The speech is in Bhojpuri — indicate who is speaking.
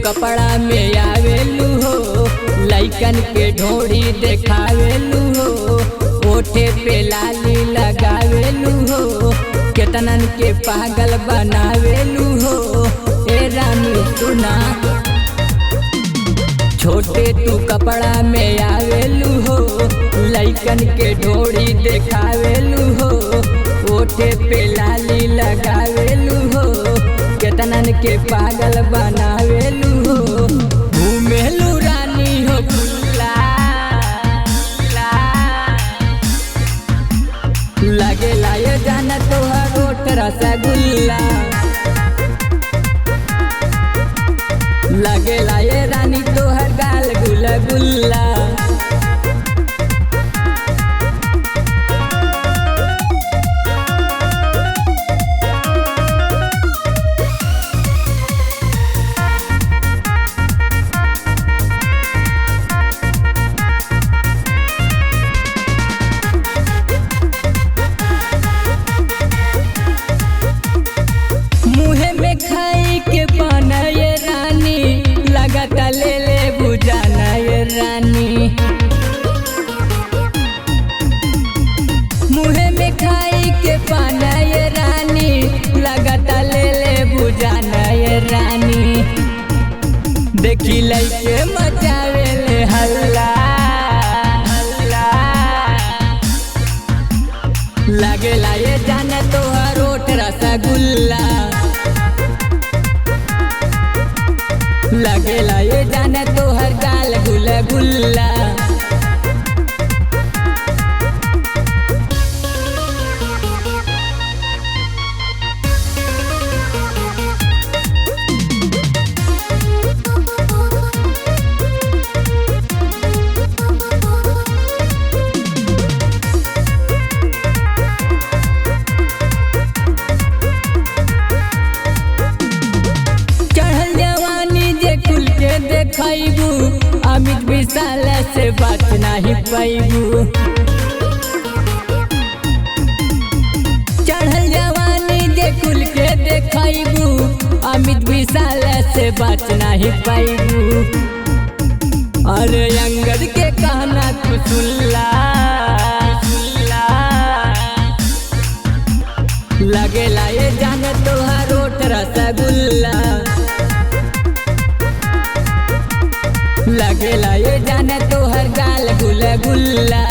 Speaker 1: कपड़ा में आवेलू हो, लइकन के ढोड़ी देखावेलू हो, ओठे पे लाली लगावेलू हो, केतनन के पागल बनावेलू हो। ए रानी सुना, छोटे तू कपड़ा में आवेलू हो, लइकन के ढोड़ी देखावेलू हो, ओठे पे लाली लगावेलू हो, केतनन के पागल बनावेलू हो। घूमेलू रानी हो खुला, लगेला ये जाना तोहर ओठ रसगुल्ला, लगेला ये रानी तोहर गाल गुला गुल्ला। मुहे में खाई के पाना ये रानी, लगाता ले ले बुझाना ये रानी। मुहे में खाई के पाना ये रानी, लगाता ले ले बुझाना ये रानी। देखी लइके मचावे ले हल्ला, लगेला ये जाना तोहर ओठ रसगुल्ला, लगेला ये जाना तोहर गाल गुला गुल्ला। देखैबू अमित विशाल से बात नहीं पैबू, चढ़ल जवानी जे खुल के देखैबू अमित विशाल से बात नहीं पैबू। अरे अंगद के कहना तू सुनला, लगेला ये जाने तोहर ओठ रसगुल्ला, लगेला ये जाने तोहर गाल गुला गुल्ला।